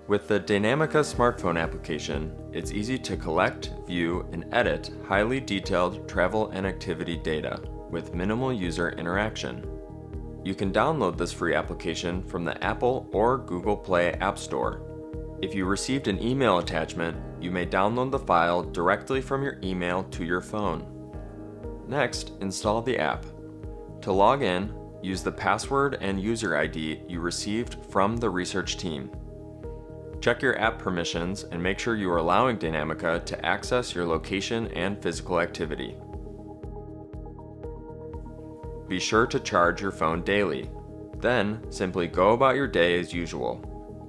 With the Daynamica smartphone application, it's easy to collect, view, and edit highly detailed travel and activity data with minimal user interaction. You can download this free application from the Apple or Google Play App Store. If you received an email attachment, you may download the file directly from your email to your phone. Next, install the app. To log in, use the password and user ID you received from the research team. Check your app permissions and make sure you are allowing Daynamica to access your location and physical activity. Be sure to charge your phone daily. Then, simply go about your day as usual,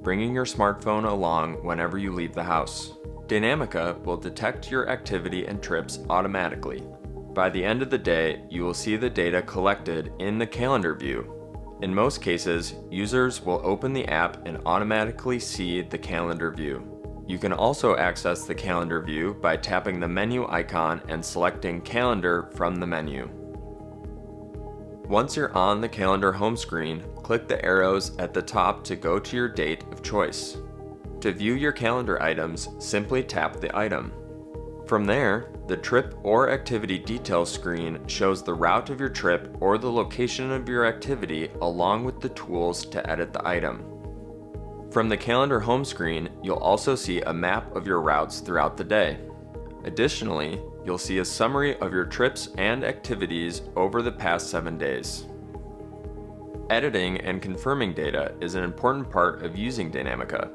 bringing your smartphone along whenever you leave the house. Daynamica will detect your activity and trips automatically. By the end of the day, you will see the data collected in the calendar view. In most cases, users will open the app and automatically see the calendar view. You can also access the calendar view by tapping the menu icon and selecting Calendar from the menu. Once you're on the calendar home screen, click the arrows at the top to go to your date of choice. To view your calendar items, simply tap the item. From there, the trip or activity details screen shows the route of your trip or the location of your activity along with the tools to edit the item. From the calendar home screen, you'll also see a map of your routes throughout the day. Additionally, you'll see a summary of your trips and activities over the past 7 days. Editing and confirming data is an important part of using Daynamica.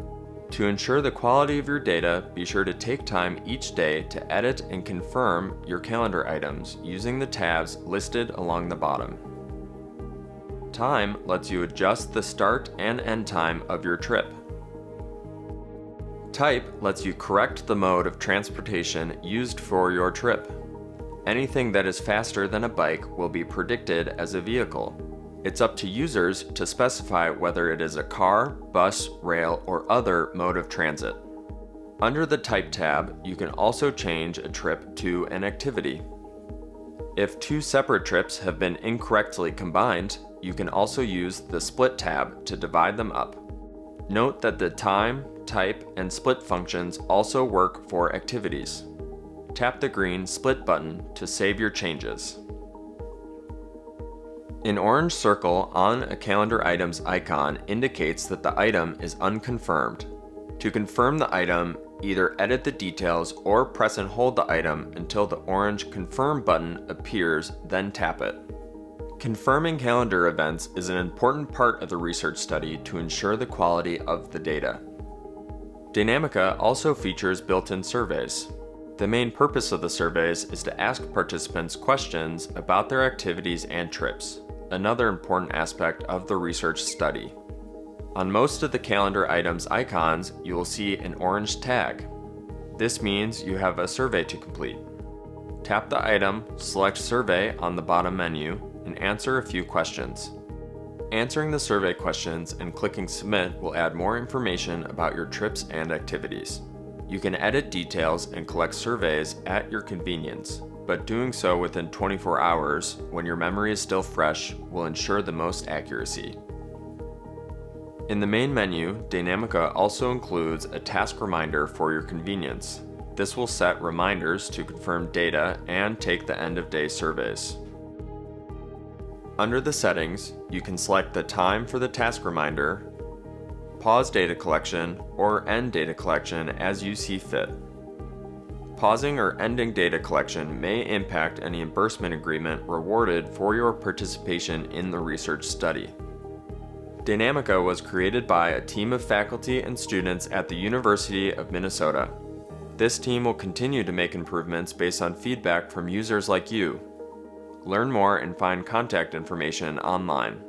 To ensure the quality of your data, be sure to take time each day to edit and confirm your calendar items using the tabs listed along the bottom. Time lets you adjust the start and end time of your trip. Type lets you correct the mode of transportation used for your trip. Anything that is faster than a bike will be predicted as a vehicle. It's up to users to specify whether it is a car, bus, rail, or other mode of transit. Under the Type tab, you can also change a trip to an activity. If two separate trips have been incorrectly combined, you can also use the Split tab to divide them up. Note that the Time, Type, and Split functions also work for activities. Tap the green Split button to save your changes. An orange circle on a calendar item's icon indicates that the item is unconfirmed. To confirm the item, either edit the details or press and hold the item until the orange Confirm button appears, then tap it. Confirming calendar events is an important part of the research study to ensure the quality of the data. Daynamica also features built-in surveys. The main purpose of the surveys is to ask participants questions about their activities and trips, another important aspect of the research study. On most of the calendar items icons, you will see an orange tag. This means you have a survey to complete. Tap the item, select Survey on the bottom menu, and answer a few questions. Answering the survey questions and clicking Submit will add more information about your trips and activities. You can edit details and collect surveys at your convenience, but doing so within 24 hours, when your memory is still fresh, will ensure the most accuracy. In the main menu, Daynamica also includes a task reminder for your convenience. This will set reminders to confirm data and take the end-of-day surveys. Under the settings, you can select the time for the task reminder, pause data collection, or end data collection as you see fit. Pausing or ending data collection may impact any reimbursement agreement rewarded for your participation in the research study. Daynamica was created by a team of faculty and students at the University of Minnesota. This team will continue to make improvements based on feedback from users like you. Learn more and find contact information online.